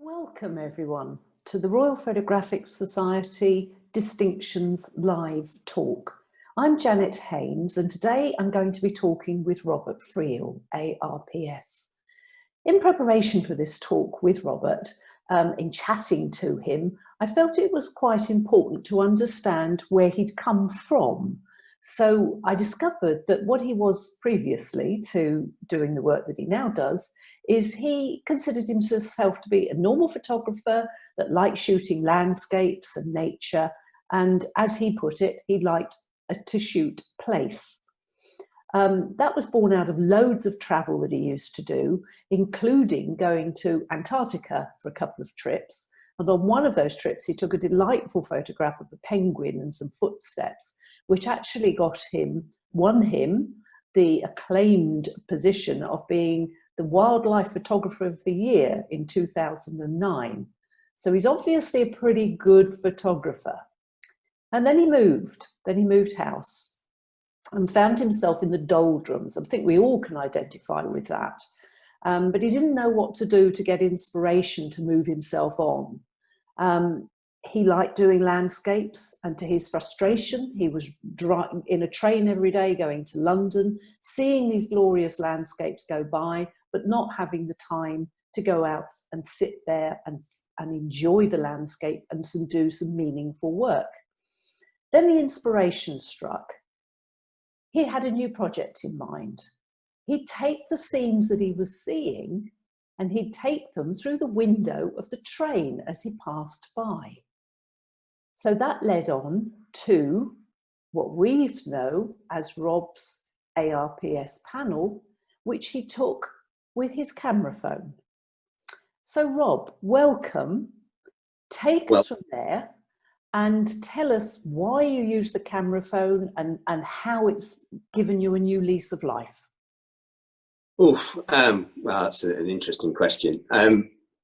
Welcome everyone to the Royal Photographic Society Distinctions live talk. I'm Janet Haines and today I'm going to be talking with Robert Friel ARPS. In preparation for this talk with Robert, in chatting to him, I felt it was quite important to understand where he'd come from. So I discovered that what he was previously to doing the work that he now does is he considered himself to be a normal photographer that liked shooting landscapes and nature, and as he put it, he liked to shoot place. That was born out of loads of travel that he used to do, including going to Antarctica for a couple of trips. And on one of those trips, he took a delightful photograph of a penguin and some footsteps, which actually won him the acclaimed position of being the Wildlife Photographer of the Year in 2009. So he's obviously a pretty good photographer. And then he moved house and found himself in the doldrums. I think we all can identify with that. But he didn't know what to do to get inspiration to move himself on. He liked doing landscapes, and to his frustration, he was driving in a train every day going to London, seeing these glorious landscapes go by, but not having the time to go out and sit there and enjoy the landscape and do some meaningful work. Then the inspiration struck. He had a new project in mind. He'd take the scenes that he was seeing and he'd take them through the window of the train as he passed by. So that led on to what we know as Rob's ARPS panel, which he took with his camera phone. So Rob, welcome. Take us from there and tell us why you use the camera phone and how it's given you a new lease of life. Well, that's an interesting question.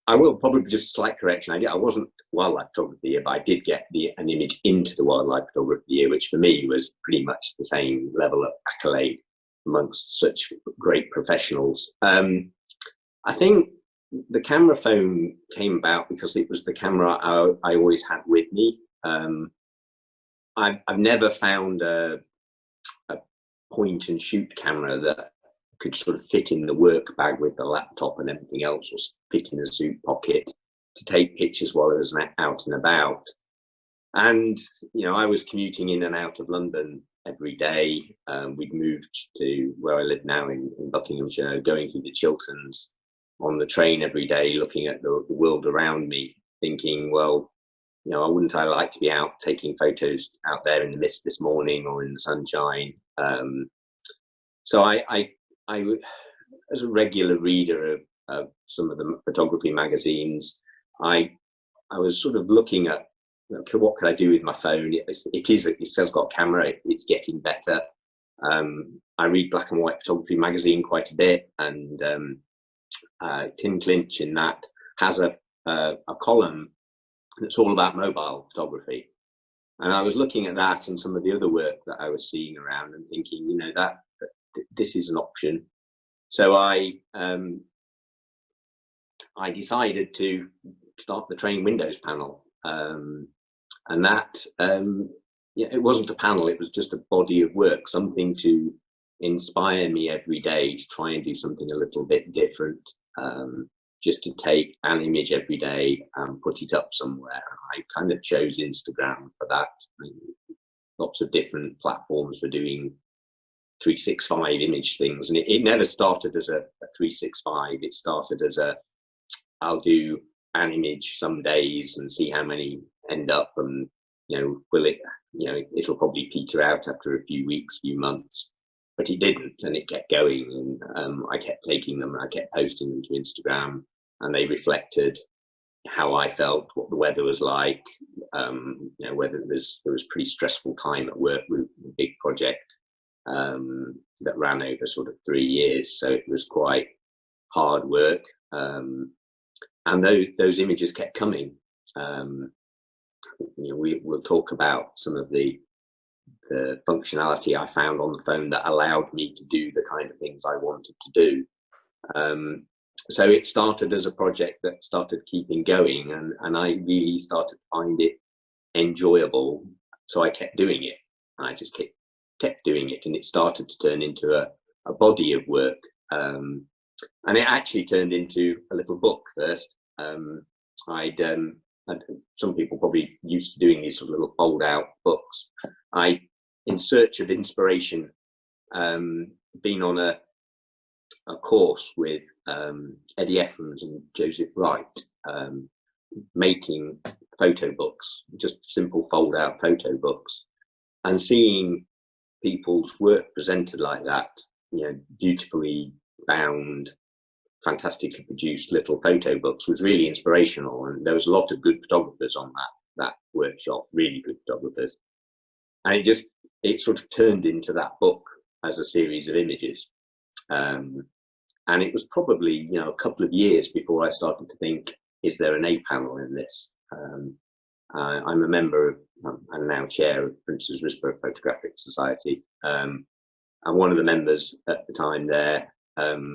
I will probably just a slight correction. I wasn't Wildlife Photographer of the Year, but I did get an image into the Wildlife Photographer of the Year, which for me was pretty much the same level of accolade amongst such great professionals. I think the camera phone came about because it was the camera I always had with me. I've never found a point and shoot camera that could sort of fit in the work bag with the laptop and everything else, or fit in a suit pocket to take pictures while I was out and about. And, you know, I was commuting in and out of London every day. We'd moved to where I live now in Buckinghamshire, going through the Chilterns on the train every day, looking at the world around me, thinking, well, you know, wouldn't I like to be out taking photos out there in the mist this morning or in the sunshine? So I as a regular reader of some of the photography magazines, I was sort of looking at, okay, what could I do with my phone? It says got a camera, it's getting better. I read Black and White Photography magazine quite a bit, and Tim Clinch in that has a column that's all about mobile photography. And I was looking at that and some of the other work that I was seeing around and thinking, you know, that this is an option. So I decided to start the train windows panel, and that it wasn't a panel, it was just a body of work, something to inspire me every day to try and do something a little bit different, just to take an image every day and put it up somewhere. I kind of chose Instagram for that. Lots of different platforms for doing 365 image things, and it never started as a 365. It started as I'll do an image some days and see how many end up, and it'll probably peter out after a few weeks, few months. But it didn't, and it kept going, and I kept taking them and I kept posting them to Instagram, and they reflected how I felt, what the weather was like, whether there was a pretty stressful time at work with a big project that ran over sort of 3 years, so it was quite hard work, and those images kept coming. We'll talk about some of the functionality I found on the phone that allowed me to do the kind of things I wanted to do. so it started as a project that started keeping going, and I really started to find it enjoyable. So I kept doing it, and I just kept doing it, and it started to turn into a body of work. And it actually turned into a little book first. Some people probably used to doing these sort of little fold out books. In search of inspiration, been on a course with Eddie Effrons and Joseph Wright, making photo books, just simple fold out photo books, and seeing people's work presented like that, beautifully bound, fantastically produced little photo books, was really inspirational. And there was a lot of good photographers on that workshop, really good photographers, and it sort of turned into that book as a series of images. And it was probably a couple of years before I started to think, is there an A panel in this? I'm a member of, and now chair of Prince's Royal Photographic Society, and one of the members at the time there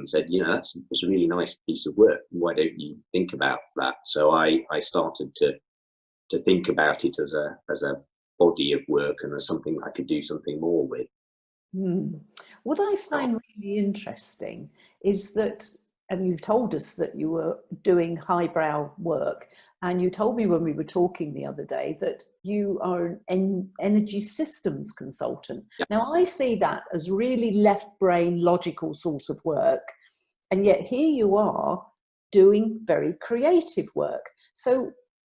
said, that's a really nice piece of work. Why don't you think about that? So I started to think about it as a body of work, and as something I could do something more with. What I find really interesting is that, and you've told us that you were doing highbrow work, and you told me when we were talking the other day that you are an energy systems consultant. Yeah. Now, I see that as really left brain logical sort of work, and yet here you are doing very creative work. So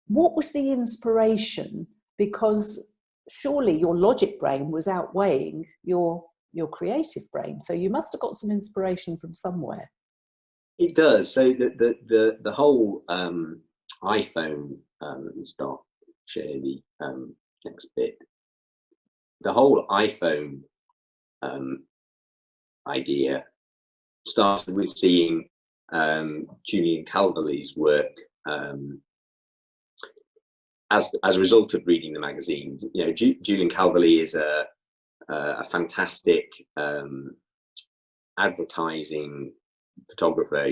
what was the inspiration? Because surely your logic brain was outweighing your creative brain, so you must have got some inspiration from somewhere. It does. So the whole iPhone, let me start share the next bit. The whole iPhone idea started with seeing Julian Cowbelly's work. As a result of reading the magazines, Julian Cowbelly is a fantastic advertising photographer.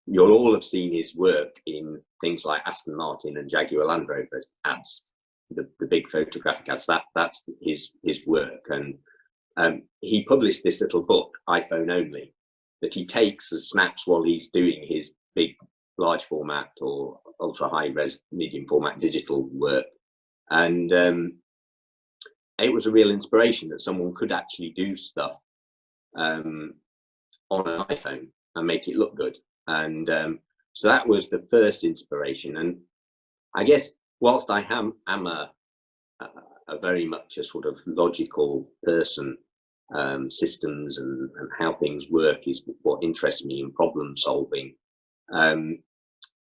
You'll all have seen his work in things like Aston Martin and Jaguar Land Rover ads, the big photographic ads. That's his work, and he published this little book, iPhone Only, that he takes as snaps while he's doing his big large format or ultra high res medium format digital work. And it was a real inspiration that someone could actually do stuff on an iPhone and make it look good. And so that was the first inspiration. And I guess whilst I am a very much a sort of logical person, systems and how things work is what interests me in problem solving.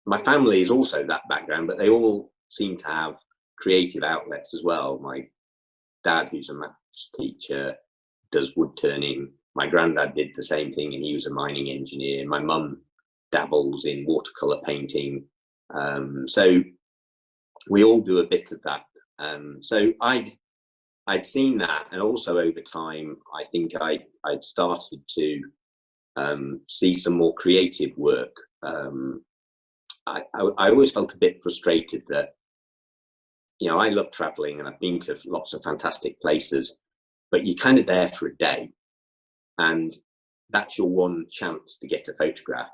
My family is also that background, but they all seem to have creative outlets as well. My dad, who's a maths teacher, does wood turning. My granddad did the same thing, and he was a mining engineer. My mum dabbles in watercolour painting. So we all do a bit of that. So I'd seen that, and also over time, I think I'd started to see some more creative work. I always felt a bit frustrated that, I love traveling and I've been to lots of fantastic places, but you're kind of there for a day, and that's your one chance to get a photograph.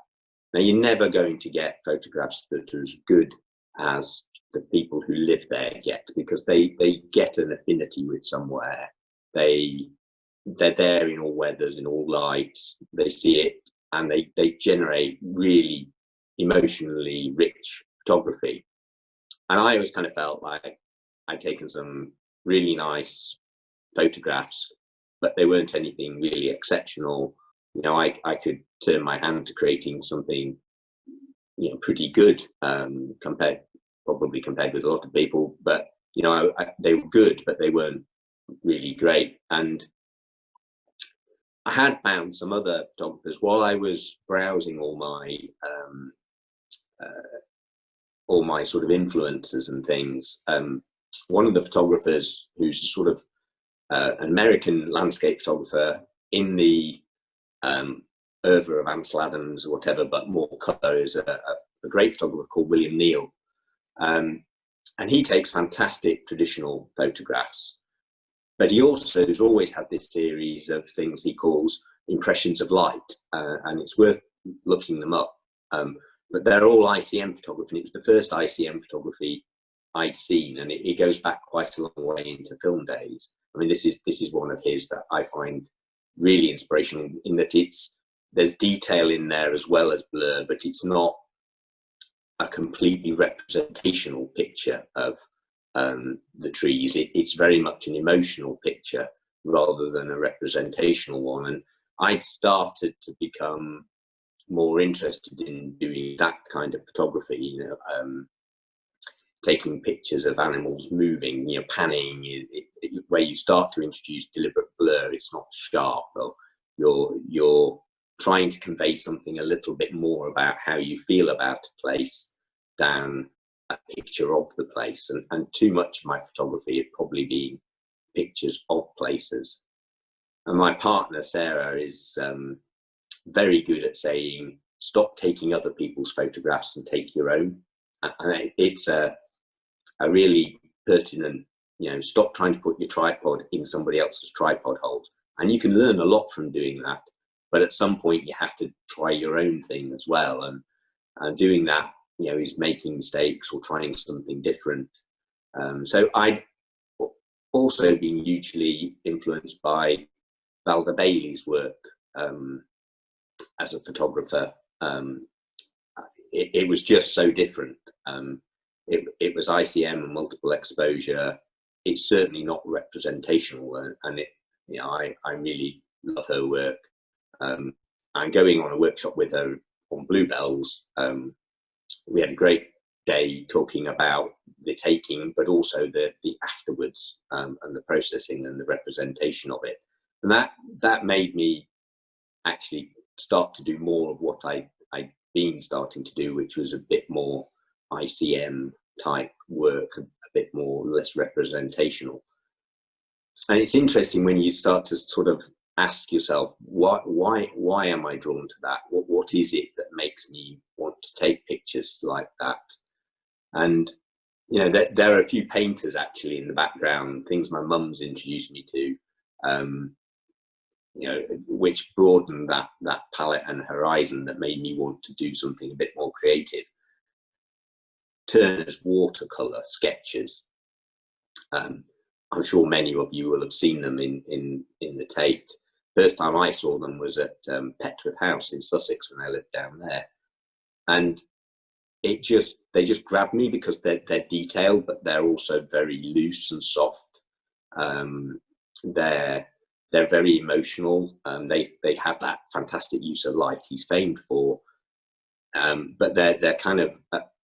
Now, you're never going to get photographs that are as good as the people who live there get, because they get an affinity with somewhere. They're there in all weathers, in all lights. They see it, and they generate really emotionally rich photography. And I always kind of felt like I'd taken some really nice photographs, but they weren't anything really exceptional. I could turn my hand to creating something, pretty good, compared with a lot of people. But they were good, but they weren't really great. And I had found some other photographers while I was browsing all my sort of influences and things. One of the photographers, who's a sort of an American landscape photographer in the oeuvre of Ansel Adams or whatever, but more colour, is a great photographer called William Neal. And he takes fantastic traditional photographs, but he also has always had this series of things he calls impressions of light, and it's worth looking them up. But they're all ICM photography, and it was the first ICM photography I'd seen, and it goes back quite a long way into film days. I mean, this is one of his that I find really inspirational, in that there's detail in there as well as blur, but it's not a completely representational picture of the trees. It's very much an emotional picture rather than a representational one. And I'd started to become more interested in doing that kind of photography, you know, taking pictures of animals moving, you know, panning, where you start to introduce deliberate blur. It's not sharp, though. You're trying to convey something a little bit more about how you feel about a place than a picture of the place. And too much of my photography had probably been pictures of places. And my partner, Sarah, is very good at saying, stop taking other people's photographs and take your own. And it's a really pertinent, you know, stop trying to put your tripod in somebody else's tripod hold. And you can learn a lot from doing that, but at some point you have to try your own thing as well. And doing that, you know, is making mistakes or trying something different. So I'd also been hugely influenced by Felder Bailey's work as a photographer. It was just so different. It was ICM and multiple exposure. It's certainly not representational, and you know, I really love her work. I'm going on a workshop with her on bluebells. We had a great day talking about the taking, but also the afterwards, and the processing and the representation of it. And that made me actually start to do more of what I'd been starting to do, which was a bit more ICM type work, a bit more less representational. And it's interesting when you start to sort of ask yourself, why am I drawn to that? What is it that makes me want to take pictures like that? And you know, there are a few painters actually in the background, things my mum's introduced me to, you know, which broadened that palette and horizon, that made me want to do something a bit more creative. Turner's watercolour sketches. I'm sure many of you will have seen them in the Tate. First time I saw them was at Petworth House in Sussex when I lived down there, and they just grabbed me because they're detailed, but they're also very loose and soft. They're very emotional, and they have that fantastic use of light he's famed for. But they're kind of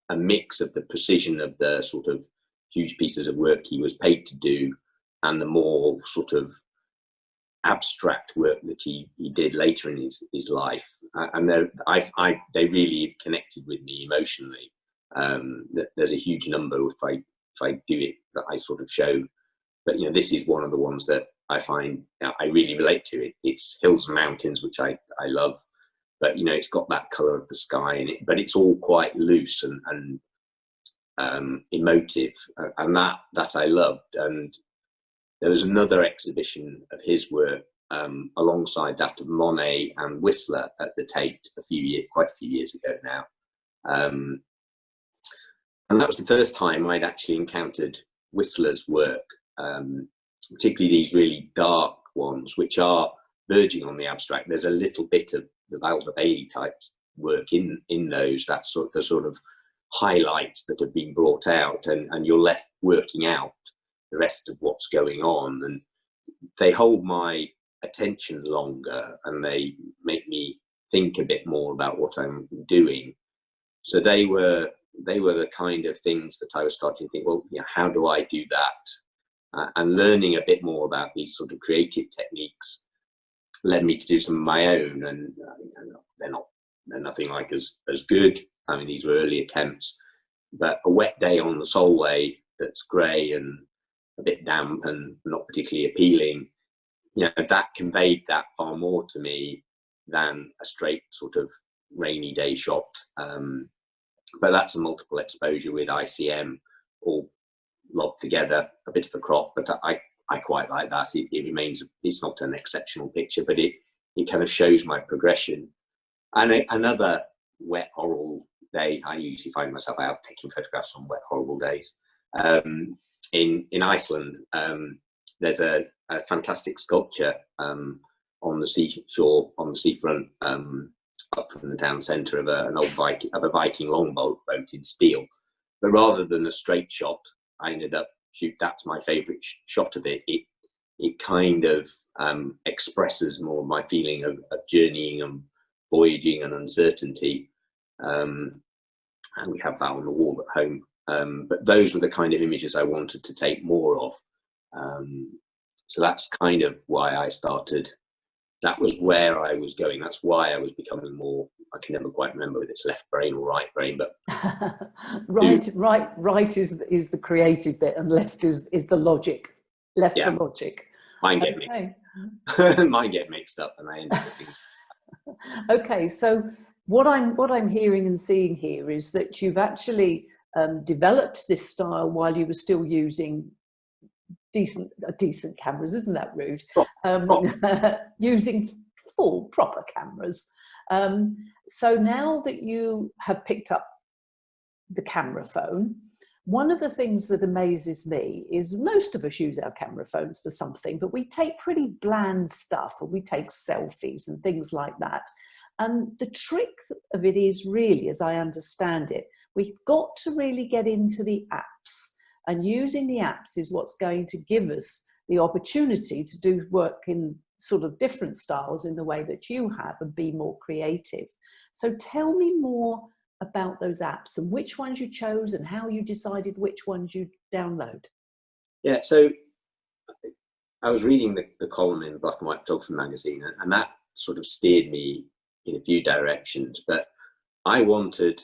a mix of the precision of the sort of huge pieces of work he was paid to do, and the more sort of abstract work that he did later in his life. And they really connected with me emotionally. There's a huge number, if I do it, that I sort of show. But you know, this is one of the ones that I find, you know, I really relate to. It's hills and mountains, which I love. But you know, it's got that colour of the sky in it, but it's all quite loose and emotive, and that I loved. And there was another exhibition of his work alongside that of Monet and Whistler at the Tate quite a few years ago now. And that was the first time I'd actually encountered Whistler's work, particularly these really dark ones, which are verging on the abstract. There's a little bit of the Felder Bailey type work in those, that the sort of highlights that have been brought out, and you're left working out the rest of what's going on, and they hold my attention longer, and they make me think a bit more about what I'm doing. So they were the kind of things that I was starting to think, well, you know, how do I do that? And learning a bit more about these sort of creative techniques led me to do some of my own, and they're nothing like as good. I mean, these were early attempts, but a wet day on the Solway that's grey and a bit damp and not particularly appealing, you know, that conveyed that far more to me than a straight sort of rainy day shot. But that's a multiple exposure with ICM all lobbed together, a bit of a crop, but I quite like that. It remains, it's not an exceptional picture, but it kind of shows my progression. And another wet, horrible day, I usually find myself out taking photographs on wet, horrible days. In Iceland, there's a fantastic sculpture on the seashore, on the seafront, up from the town centre of a Viking longboat in steel. But rather than a straight shot, I ended up that's my favourite shot of it. It kind of expresses more of my feeling of journeying and voyaging and uncertainty. And we have that on the wall at home. But those were the kind of images I wanted to take more of. So that's kind of why I started. That was where I was going. That's why I was becoming more, I can never quite remember whether it's left brain or right brain, but right is the creative bit, and left is the logic. Left for logic. Mine get mixed up, and I end up with things. Okay, so what I'm hearing and seeing here is that you've actually developed this style while you were still using decent cameras, isn't that rude? Using full proper cameras. So now that you have picked up the camera phone, one of the things that amazes me is most of us use our camera phones for something, but we take pretty bland stuff, or we take selfies and things like that. And the trick of it is really, as I understand it, we've got to really get into the apps. And using the apps is what's going to give us the opportunity to do work in sort of different styles in the way that you have and be more creative. So tell me more about those apps and which ones you chose and how you decided which ones you download. Yeah, so I was reading the column in Black and White Photography magazine, and that sort of steered me in a few directions. But I wanted,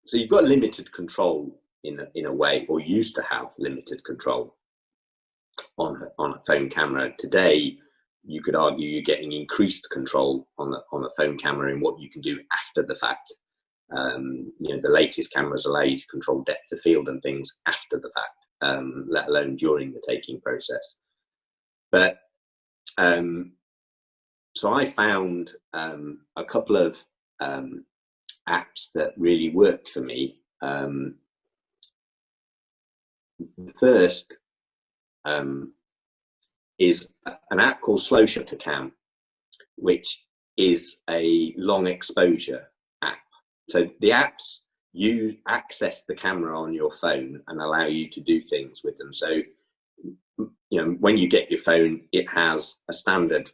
so you've got limited control in a way, or used to have limited control on a phone camera. Today, you could argue you're getting increased control on a phone camera in what you can do after the fact. The latest cameras allow you to control depth of field and things after the fact, let alone during the taking process. But so I found a couple of apps that really worked for me. The first is an app called Slow Shutter Cam, which is a long exposure app. So the apps, you access the camera on your phone and allow you to do things with them. So, when you get your phone, it has a standard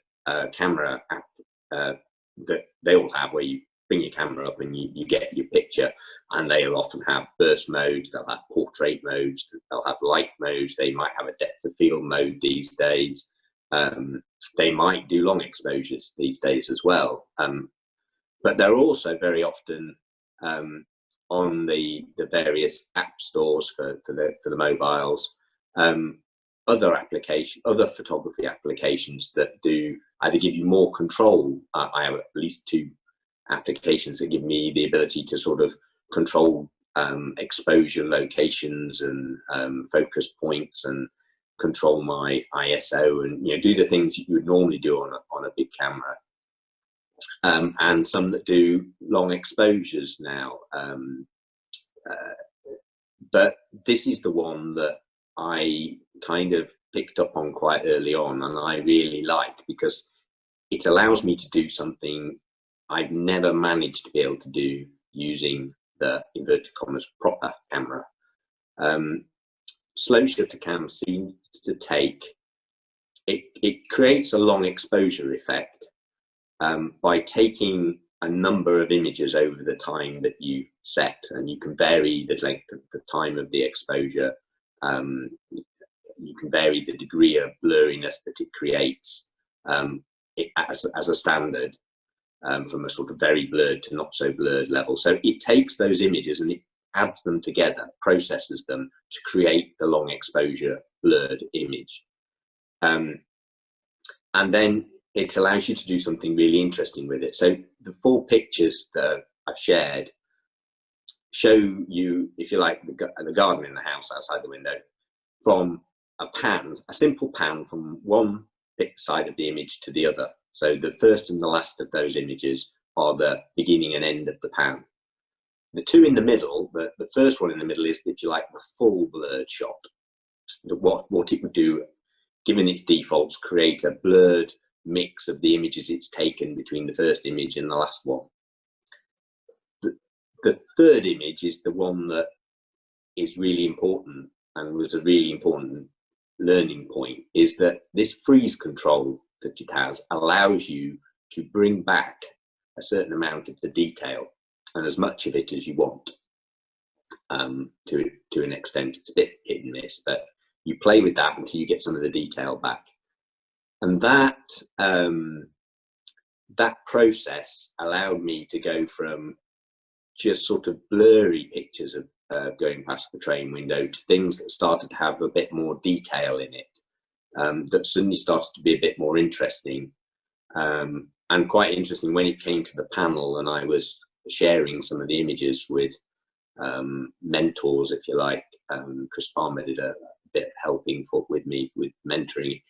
camera app that they all have, where you bring your camera up and you get your picture, and they'll often have burst modes, they'll have portrait modes, they'll have light modes, they might have a depth of field mode these days. They might do long exposures these days as well. But they're also very often on the various app stores for the mobiles. Other photography applications that do either give you more control. I have at least two applications that give me the ability to sort of control exposure locations and focus points, and control my ISO, and do the things you would normally do on a big camera. And some that do long exposures now. But this is the one that I kind of picked up on quite early on, and I really like, because it allows me to do something I've never managed to be able to do using the inverted commas proper camera. Slow Shutter Cam seems to take, it creates a long exposure effect by taking a number of images over the time that you set, and you can vary the length of the time of the exposure. You can vary the degree of blurriness that it creates as a standard, from a sort of very blurred to not so blurred level. So it takes those images and it adds them together, processes them to create the long exposure blurred image. And then it allows you to do something really interesting with it. So the 4 pictures that I've shared show you, if you like, the garden in the house outside the window from a simple pan from one side of the image to the other. So the first and the last of those images are the beginning and end of the pan. The 2 in the middle, the first one in the middle is, if you like, the full blurred shot. What it would do, given its defaults, create a blurred mix of the images it's taken between the first image and the last one. The third image is the one that is really important and was a really important learning point, is that this freeze control that it has allows you to bring back a certain amount of the detail and as much of it as you want. To an extent, it's a bit hit and miss, but you play with that until you get some of the detail back. And that process allowed me to go from just sort of blurry pictures of going past the train window to things that started to have a bit more detail in it, that suddenly started to be a bit more interesting. And quite interesting when it came to the panel and I was sharing some of the images with mentors, if you like. Chris Palmer did a bit helping with me with mentoring.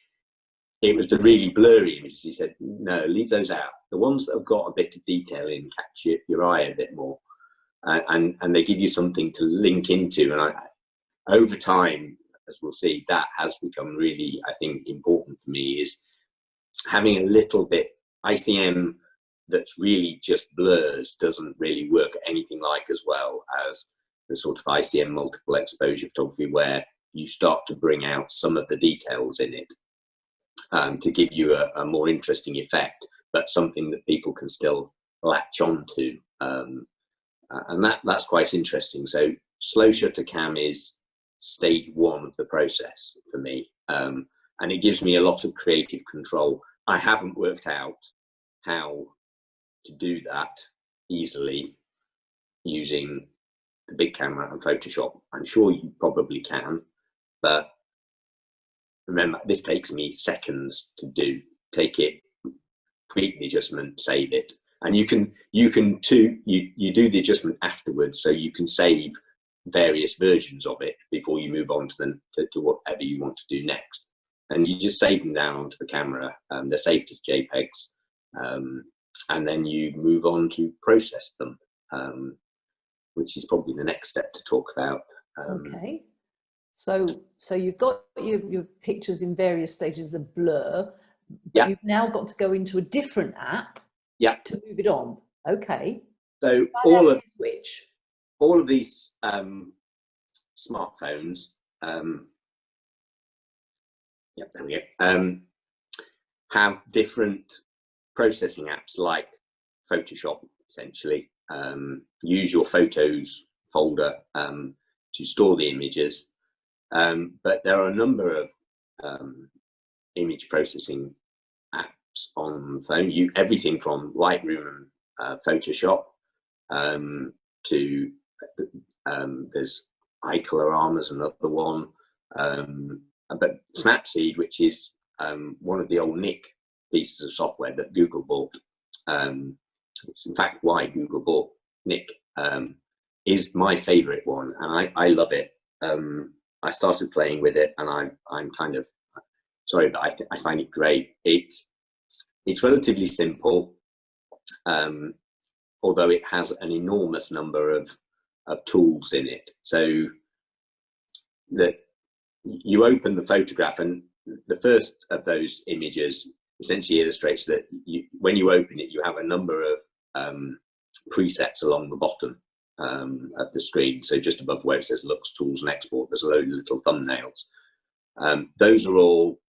It was the really blurry images. He said, no, leave those out. The ones that have got a bit of detail in catch your eye a bit more. And they give you something to link into. And over time, as we'll see, that has become really, I think, important for me, is having a little bit. ICM that's really just blurs doesn't really work anything like as well as the sort of ICM multiple exposure photography, where you start to bring out some of the details in it to give you a more interesting effect, but something that people can still latch on to. And that's quite interesting. So slow shutter cam is stage 1 of the process for me. And it gives me a lot of creative control. I haven't worked out how to do that easily using the big camera and Photoshop. I'm sure you probably can, but remember, this takes me seconds to do. Take it, tweak the adjustment, save it. And you do the adjustment afterwards, so you can save various versions of it before you move on to whatever you want to do next. And you just save them down onto the camera. They're saved as JPEGs, and then you move on to process them, which is probably the next step to talk about. Okay, so you've got your pictures in various stages of blur, but you've now got to go into a different app to move it on. Okay, so all of these smartphones, there we go, have different processing apps like Photoshop, essentially. Use your photos folder to store the images, but there are a number of image processing apps on the phone. Everything from Lightroom and Photoshop to there's iColor is another one, but Snapseed, which is one of the old Nick pieces of software that Google bought. It's in fact why Google bought Nick, is my favorite one, and I love it. I started playing with it, and I'm kind of sorry, but I find it great. It's relatively simple, although it has an enormous number of tools in it. So that you open the photograph, and the first of those images essentially illustrates that when you open it, you have a number of presets along the bottom of the screen. So just above where it says Lux Tools and Export, there's a load of little thumbnails. Those are all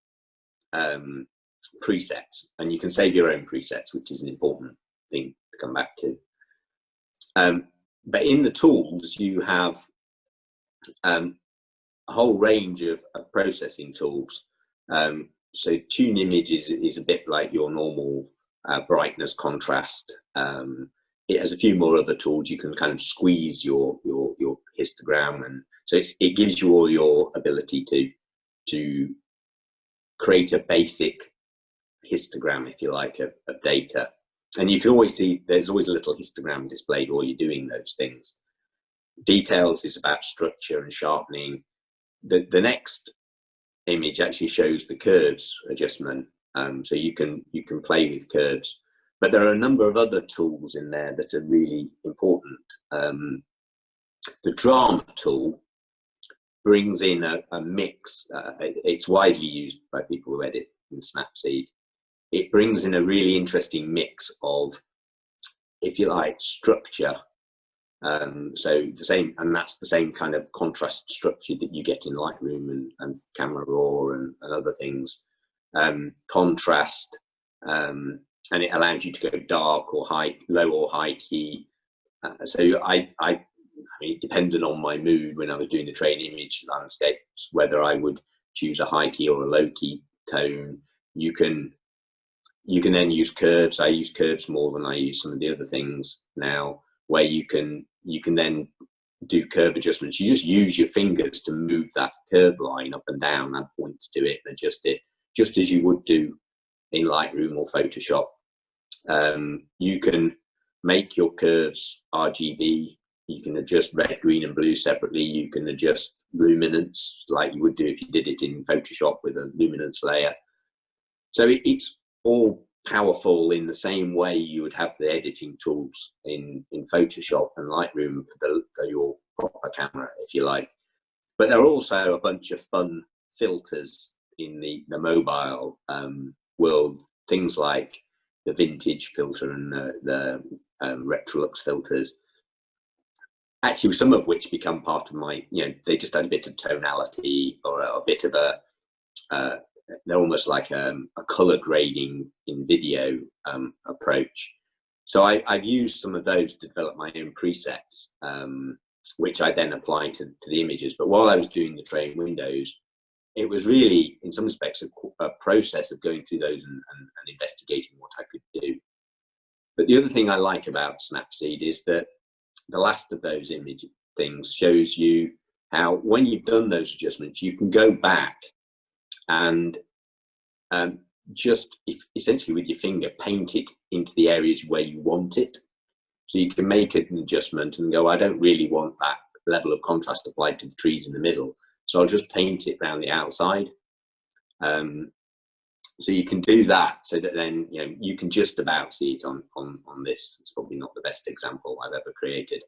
presets, and you can save your own presets, which is an important thing to come back to. But in the tools, you have a whole range of processing tools. So tune image is a bit like your normal brightness, contrast. It has a few more other tools. You can kind of squeeze your histogram, and so it gives you all your ability to create a basic histogram, if you like, of data. And you can always see there's always a little histogram displayed while you're doing those things. Details is about structure and sharpening. The next image actually shows the curves adjustment, so you can play with curves. But there are a number of other tools in there that are really important. The drama tool brings in a mix. It's widely used by people who edit in Snapseed. It brings in a really interesting mix of, if you like, structure. So the same, and that's the same kind of contrast structure that you get in Lightroom and Camera Raw and other things. Contrast, and it allows you to go dark or high, low or high key. So I mean, depending on my mood when I was doing the train image landscapes, whether I would choose a high key or a low key tone. You can then use curves. I use curves more than I use some of the other things now, where you can then do curve adjustments. You just use your fingers to move that curve line up and down, add points to it, and adjust it, just as you would do in Lightroom or Photoshop. You can make your curves RGB. You can adjust red, green, and blue separately. You can adjust luminance like you would do if you did it in Photoshop with a luminance layer. So it's all powerful in the same way you would have the editing tools in Photoshop and Lightroom for your proper camera, if you like. But there are also a bunch of fun filters in the mobile world, things like the vintage filter and the Retrolux filters. Actually, some of which become part of my, they just add a bit of tonality or a bit of they're almost like a color grading in video approach. So I've used some of those to develop my own presets, which I then apply to the images. But while I was doing the train windows, it was really, in some respects, a process of going through those and investigating what I could do. But the other thing I like about Snapseed is that the last of those image things shows you how, when you've done those adjustments, you can go back and just essentially with your finger paint it into the areas where you want it. So you can make an adjustment and go, I don't really want that level of contrast applied to the trees in the middle, so I'll just paint it around the outside. So you can do that, so that then you can just about see it on this. It's probably not the best example I've ever created,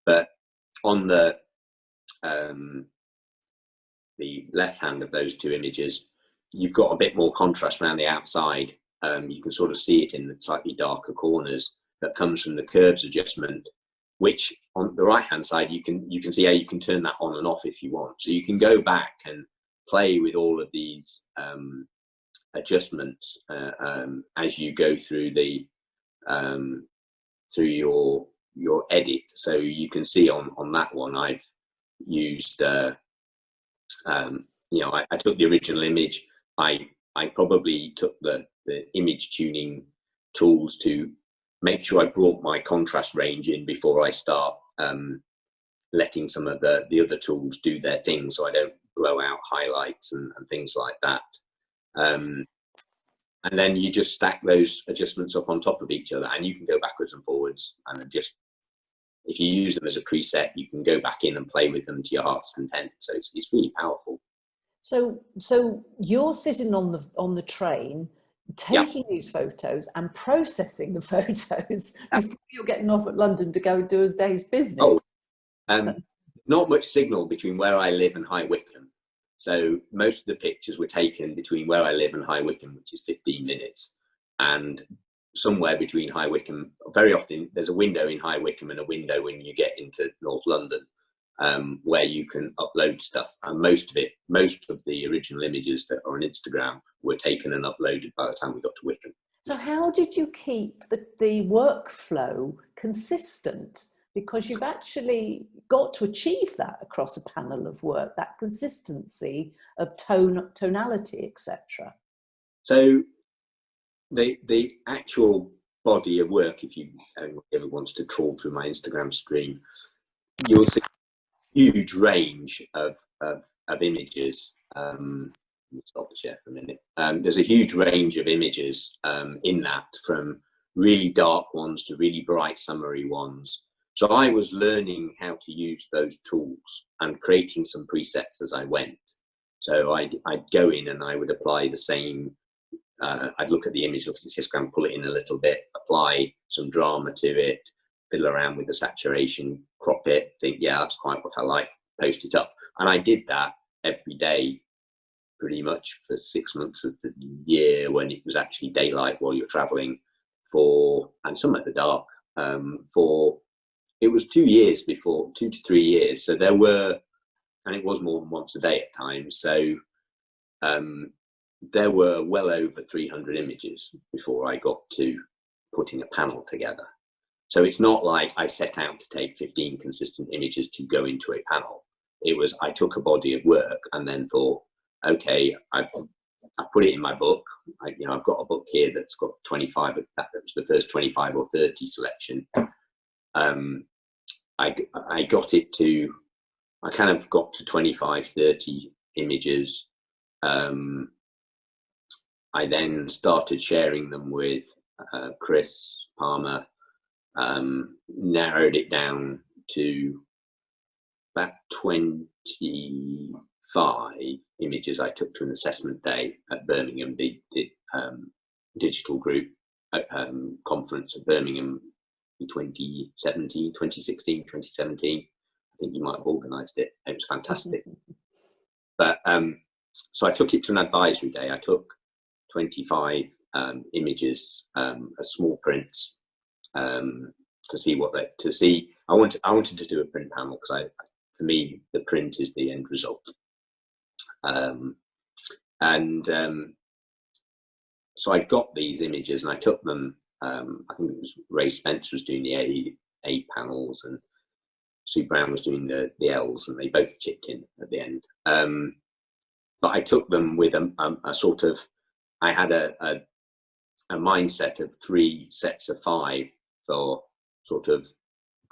but on the left hand of those two images, you've got a bit more contrast around the outside. You can sort of see it in the slightly darker corners that comes from the curves adjustment, which on the right hand side you can see how you can turn that on and off if you want. So you can go back and play with all of these adjustments as you go through the through your edit. So you can see on that one I've used I took the original image. I probably took the image tuning tools to make sure I brought my contrast range in before I start letting some of the other tools do their thing, so I don't blow out highlights and things like that. And then you just stack those adjustments up on top of each other, and you can go backwards and forwards and adjust. If you use them as a preset, you can go back in and play with them to your heart's content. So it's really powerful. So you're sitting on the train, taking these photos and processing the photos before you're getting off at London to go and do a day's business. Not much signal between where I live and High Wycombe. So most of the pictures were taken between where I live and High Wycombe, which is 15 minutes. And somewhere between High Wycombe, very often there's a window in High Wycombe and a window when you get into North London, where you can upload stuff. And most of the original images that are on Instagram were taken and uploaded by the time we got to Wycombe. So how did you keep the workflow consistent? Because you've actually got to achieve that across a panel of work, that consistency of tonality, etc. So the actual body of work, if anyone ever wants to trawl through my Instagram stream, you'll see a huge range of images. me stop the share for a minute. There's a huge range of images in that, from really dark ones to really bright summery ones. So I was learning how to use those tools and creating some presets as I went. So I'd go in and I would apply the same, I'd look at the image, look at its histogram, pull it in a little bit, apply some drama to it, fiddle around with the saturation, crop it, think, yeah, that's quite what I like, post it up. And I did that every day, pretty much for 6 months of the year, when it was actually daylight while you're traveling, and some at the dark, it was 2 years before, 2 to 3 years. So there were, and it was more than once a day at times. So there were well over 300 images before I got to putting a panel together. So it's not like I set out to take 15 consistent images to go into a panel. It was, I took a body of work and then thought, okay, I put it in my book. I've got a book here that's got 25, that was the first 25 or 30 selection. I got it to, I kind of got to 25, 30 images. I then started sharing them with Chris Palmer, narrowed it down to about 25 images I took to an assessment day at Birmingham, the digital group conference at Birmingham in 2016, 2017. I think you might have organised it. It was fantastic. But so I took it to an advisory day. I took 25 images as small prints to see what they, I wanted to do a print panel, because for me the print is the end result. So I got these images and I took them. I think it was Ray Spencer was doing the A panels and Sue Brown was doing the L's, and they both chipped in at the end. But I took them with a sort of, I had a mindset of 3 sets of 5 for sort of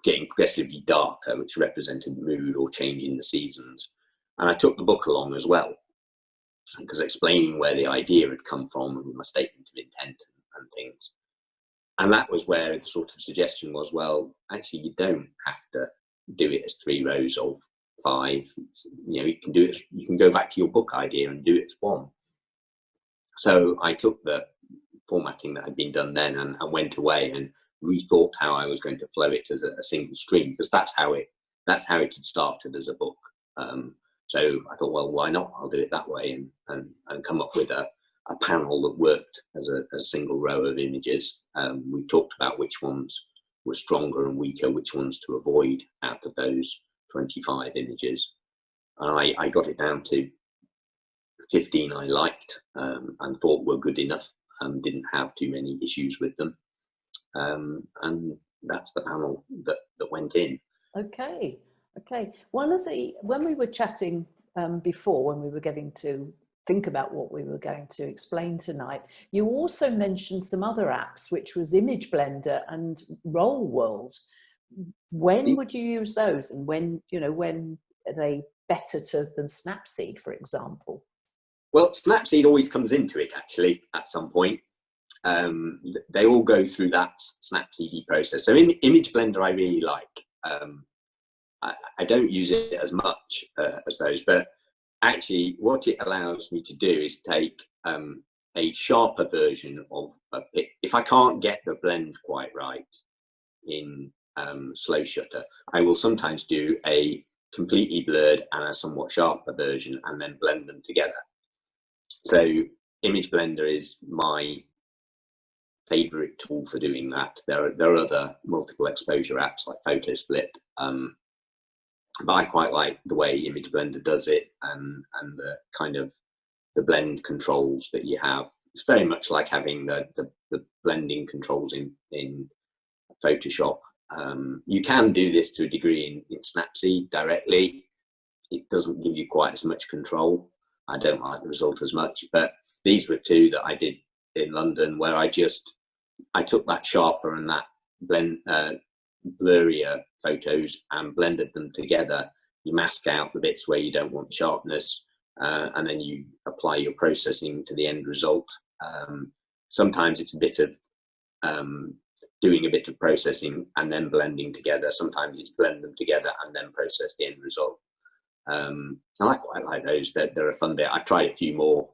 getting progressively darker, which represented mood or change in the seasons. And I took the book along as well, because explaining where the idea had come from and my statement of intent and things. And that was where the sort of suggestion was, well, actually, you don't have to do it as 3 rows of 5. You can do it, you can go back to your book idea and do it as 1. So I took the formatting that had been done then and went away and rethought how I was going to flow it as a single stream, because that's how it had started as a book. So I thought, well, why not? I'll do it that way and come up with a panel that worked as a single row of images. We talked about which ones were stronger and weaker, which ones to avoid out of those 25 images. And I got it down to 15 I liked and thought were good enough and didn't have too many issues with them. And that's the panel that went in. Okay. When we were chatting before, when we were getting to think about what we were going to explain tonight, you also mentioned some other apps, which was Image Blender and Roll World. When would you use those, and when are they better than Snapseed, for example? Well, Snapseed always comes into it actually at some point. They all go through that Snapseed process. So in Image Blender I really like. I don't use it as much as those, but actually what it allows me to do is take a sharper version of it. If I can't get the blend quite right in slow shutter, I will sometimes do a completely blurred and a somewhat sharper version and then blend them together. So Image Blender is my favorite tool for doing that. There are other multiple exposure apps like Photo Split, but I quite like the way Image Blender does it and the kind of the blend controls that you have. It's very much like having the blending controls in Photoshop. You can do this to a degree in Snapseed directly. It doesn't give you quite as much control. I don't like the result as much, but these were 2 that I did in London, where I took that sharper and that blurrier photos and blended them together. You mask out the bits where you don't want sharpness, and then you apply your processing to the end result. Sometimes it's a bit of doing a bit of processing and then blending together. Sometimes it's blend them together and then process the end result. And I quite like those. They're a fun bit. I've tried a few more.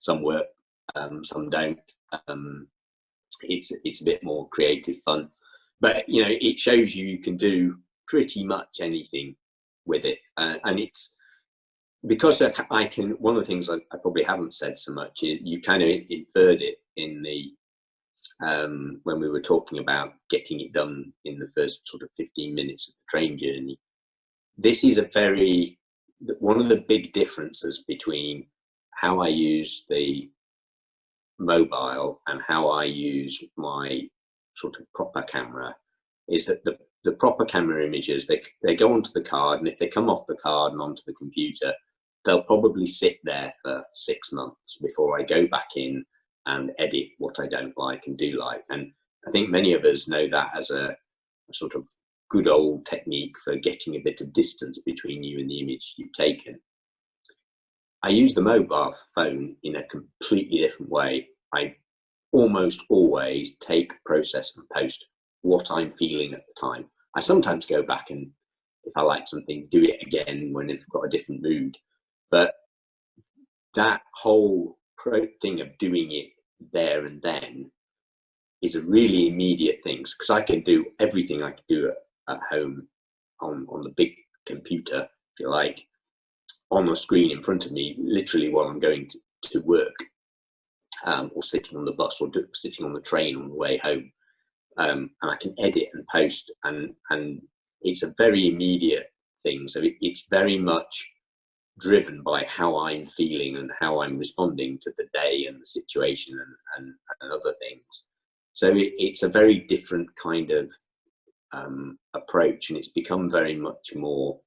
Some work, some don't. It's a bit more creative fun, but you know, it shows you can do pretty much anything with it, and it's because I can. One of the things I probably haven't said so much is you kind of inferred it in the when we were talking about getting it done in the first sort of 15 minutes of the train journey. This is one of the big differences between how I use the mobile and how I use my sort of proper camera is that the proper camera images, they go onto the card, and if they come off the card and onto the computer, they'll probably sit there for 6 months before I go back in and edit what I don't like and do like. And I think many of us know that as a sort of good old technique for getting a bit of distance between you and the image you've taken. I use the mobile phone in a completely different way. I almost always take, process and post what I'm feeling at the time. I sometimes go back and, if I like something, do it again when I've got a different mood. But that whole thing of doing it there and then is a really immediate thing, because I can do everything I can do at home on the big computer, if you like, on the screen in front of me, literally while I'm going to work, or sitting on the bus, or sitting on the train on the way home. And I can edit and post, and it's a very immediate thing. So it's very much driven by how I'm feeling and how I'm responding to the day and the situation and other things. So it's a very different kind of approach, and it's become very much more,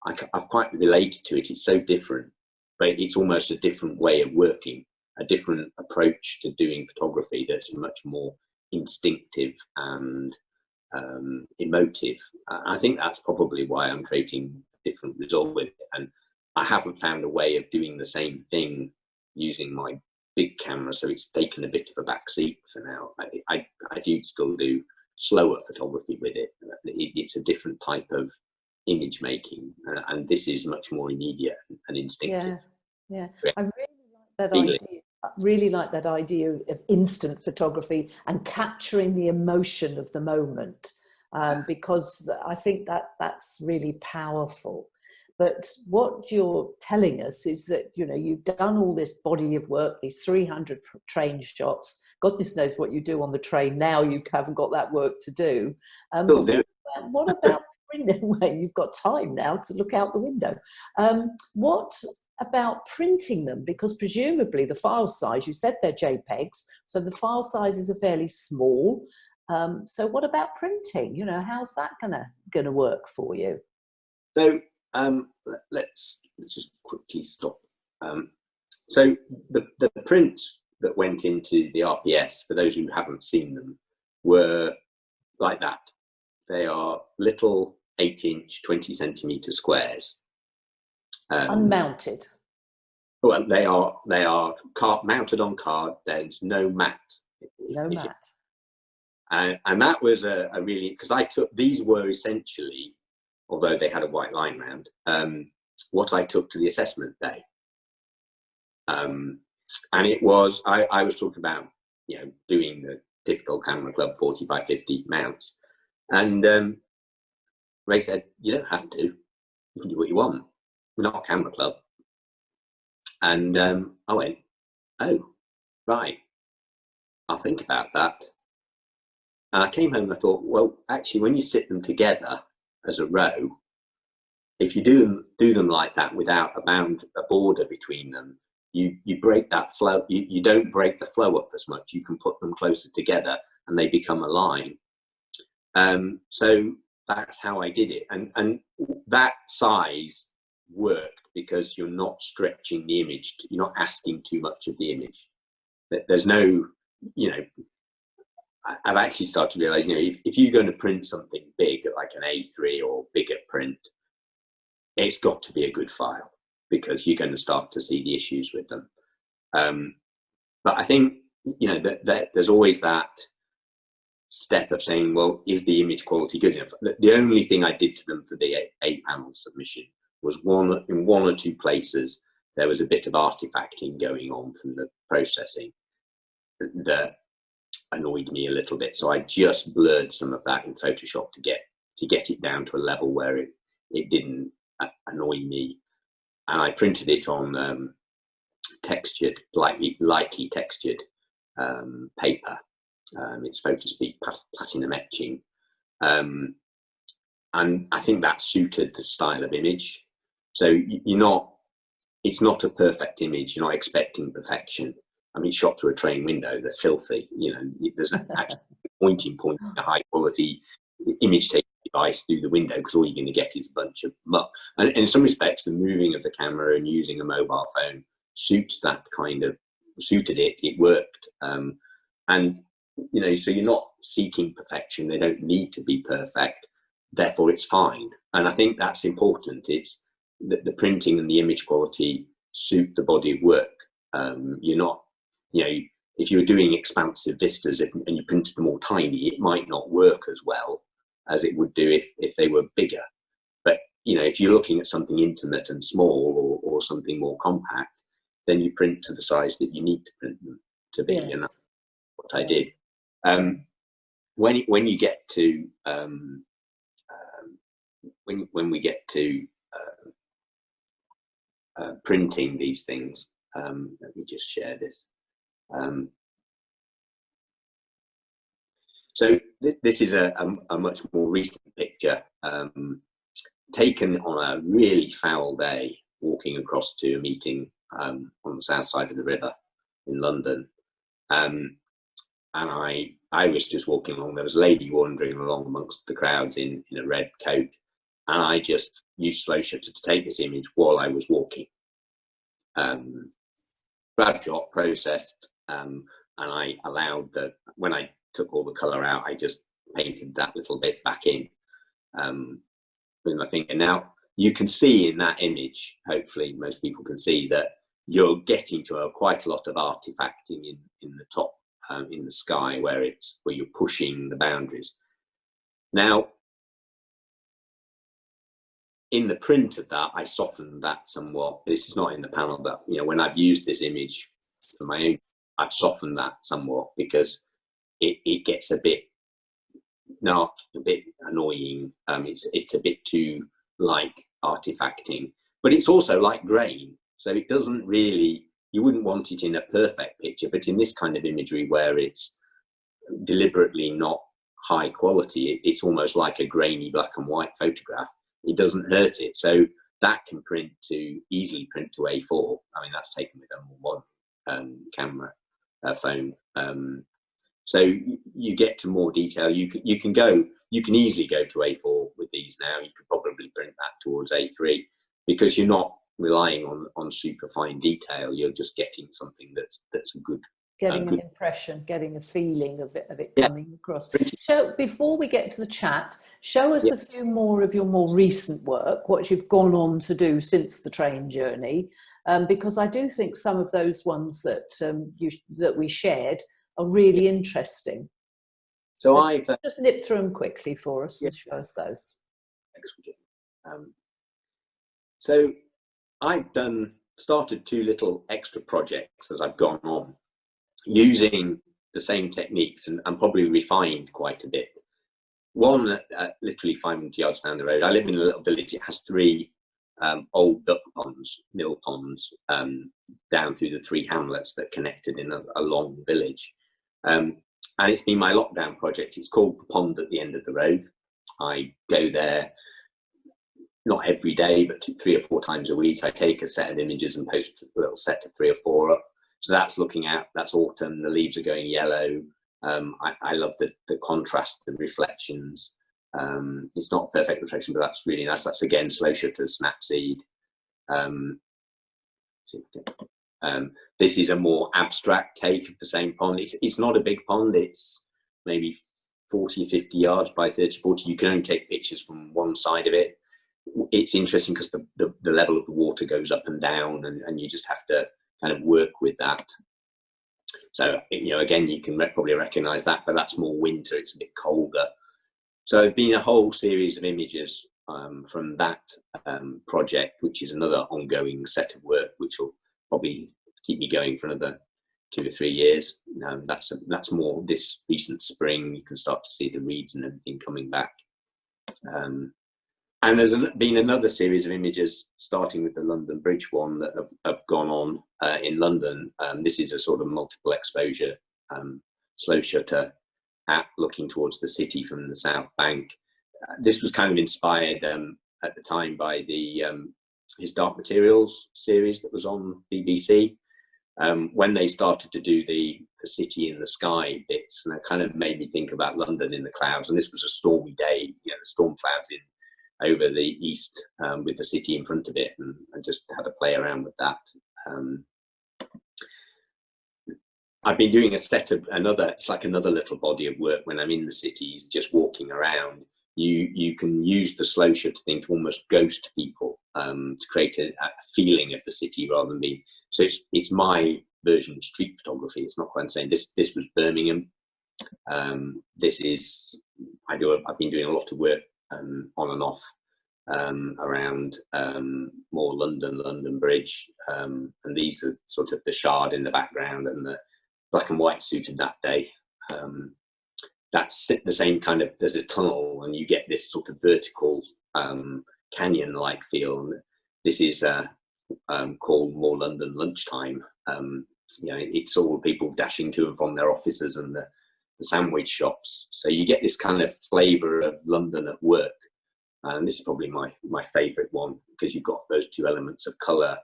I've quite related to it. It's so different, but it's almost a different way of working, a different approach to doing photography that's much more instinctive and emotive. I think that's probably why I'm creating a different result with it. And I haven't found a way of doing the same thing using my big camera, so it's taken a bit of a back seat for now. I do still do slower photography with it. It's a different type of image making, and this is much more immediate and instinctive. Yeah. I really like that idea. I really like that idea of instant photography and capturing the emotion of the moment, because I think that's really powerful. But what you're telling us is that, you know, you've done all this body of work, these 300 train shots. Goodness knows what you do on the train now. You haven't got that work to do. What about when you've got time now to look out the window? What about printing them? Because presumably the file size, you said they're JPEGs, so the file sizes are fairly small. So what about printing? You know, how's that gonna work for you? So let's just quickly stop. So the prints that went into the RPS, for those who haven't seen them, were like that. They are little 8-inch, 20-centimeter squares. Unmounted. Well, they are mounted on card. There's no mat. No mat. And that was a really, because I took, these were essentially, although they had a white line round, what I took to the assessment day. And it was, I was talking about, you know, doing the typical camera club 40 by 50 mounts. And Ray said, you don't have to, you can do what you want. We're not a camera club. And I went, oh, right, I'll think about that. And I came home and I thought, well, actually, when you sit them together as a row, if you do them like that without a border between them, you break that flow. You don't break the flow up as much. You can put them closer together and they become a line. So that's how I did it. And that size worked because you're not stretching the image. You're not asking too much of the image. There's no, you know, I've actually started to realize, you know, if you're going to print something big, like an A3 or bigger print, it's got to be a good file. because you're going to start to see the issues with them. But I think, you know, that there's always that step of saying, well, is the image quality good enough? The only thing I did to them for the 8-panel submission was in one or two places there was a bit of artifacting going on from the processing that annoyed me a little bit. So I just blurred some of that in Photoshop to get it down to a level where it didn't annoy me. And I printed it on textured, lightly textured paper. It's PhotoSpeed platinum etching. And I think that suited the style of image. So it's not a perfect image. You're not expecting perfection. I mean, shot through a train window, they're filthy. You know, there's actually pointing a high quality image taking device through the window, because all you're going to get is a bunch of muck. And in some respects, the moving of the camera and using a mobile phone suited it. It worked. And, you know, so you're not seeking perfection. They don't need to be perfect. Therefore, it's fine. And I think that's important. It's the printing and the image quality suit the body of work. You're not, you know, if you were doing expansive vistas and you printed them all tiny, it might not work as well as it would do if they were bigger. But, you know, if you're looking at something intimate and small or something more compact, then you print to the size that you need to print them to be. Yes. And that's what I did. When you get to when we get to printing these things, let me just share this. So this is a much more recent picture, taken on a really foul day, walking across to a meeting on the south side of the river in London. And I was just walking along. There was a lady wandering along amongst the crowds in a red coat. And I just used slow shutter to take this image while I was walking. Grab shot, processed, and I allowed when I took all the colour out, I just painted that little bit back in with my finger. Now, you can see in that image, hopefully most people can see, that you're getting to quite a lot of artifacting in the top, in the sky, where you're pushing the boundaries. Now, in the print of that, I softened that somewhat. This is not in the panel, but, you know, when I've used this image for my own, I've softened that somewhat because it gets a bit annoying. It's a bit too like artifacting, but it's also like grain. So it doesn't really, you wouldn't want it in a perfect picture, but in this kind of imagery where it's deliberately not high quality, it's almost like a grainy black and white photograph. It doesn't hurt it. So that can easily print to A4. I mean, that's taken with a M1 camera, phone. So you get to more detail. You can easily go to A4 with these now. You could probably print that towards A3 because you're not relying on super fine detail. You're just getting something that's a good. Getting an impression, getting a feeling of it coming across. Before we get to the chat, show us a few more of your more recent work, what you've gone on to do since the train journey, because I do think some of those ones that we shared are really interesting. So I've just nip through them quickly for us and show us those. So I've started 2 little extra projects as I've gone on, using the same techniques and probably refined quite a bit. One, literally 500 yards down the road, I live in a little village. It has 3 old duck ponds, mill ponds, down through the 3 hamlets that connected in a long village. And it's been my lockdown project. It's called The Pond at the End of the Road. I go there not every day, but 3 or 4 times a week. I take a set of images and post a little set of 3 or 4 up. So that's that's autumn, the leaves are going yellow. I love the contrast, the reflections. It's not perfect reflection, but that's really nice. That's again slow shutter, Snapseed. This is a more abstract take of the same pond. It's not a big pond. It's maybe 40 or 50 yards by 30, 40. You can only take pictures from one side of it. it's interesting because the level of the water goes up and down, and you just have to kind of work with that. So, again, you can probably recognize that, but that's more winter, it's a bit colder. So there's been a whole series of images from that project, which is another ongoing set of work, which will probably keep me going for another 2 or 3 years. That's more this recent spring. You can start to see the reeds and everything coming back. And there's been another series of images, starting with the London Bridge one, that have gone on in London. This is a sort of multiple exposure slow shutter at looking towards the city from the South Bank. This was kind of inspired at the time by his Dark Materials series that was on BBC. When they started to do the city in the sky bits, and it kind of made me think about London in the clouds. And this was a stormy day, the storm clouds over the east with the city in front of it, and just had to play around with that. I've been doing a set of it's like another little body of work when I'm in the cities, just walking around. You can use the slow shutter thing to almost ghost people, to create a feeling of the city rather than being. So it's my version of street photography. It's not quite the same. This was Birmingham. This is I've been doing a lot of work on and off around more London Bridge, and these are sort of the Shard in the background and the black and white suit of that day. That's the same kind of, there's a tunnel and you get this sort of vertical canyon-like feel. This is called More London Lunchtime. It's all people dashing to and from their offices and the sandwich shops. So you get this kind of flavour of London at work. And this is probably my favourite one, because you've got those two elements of colour.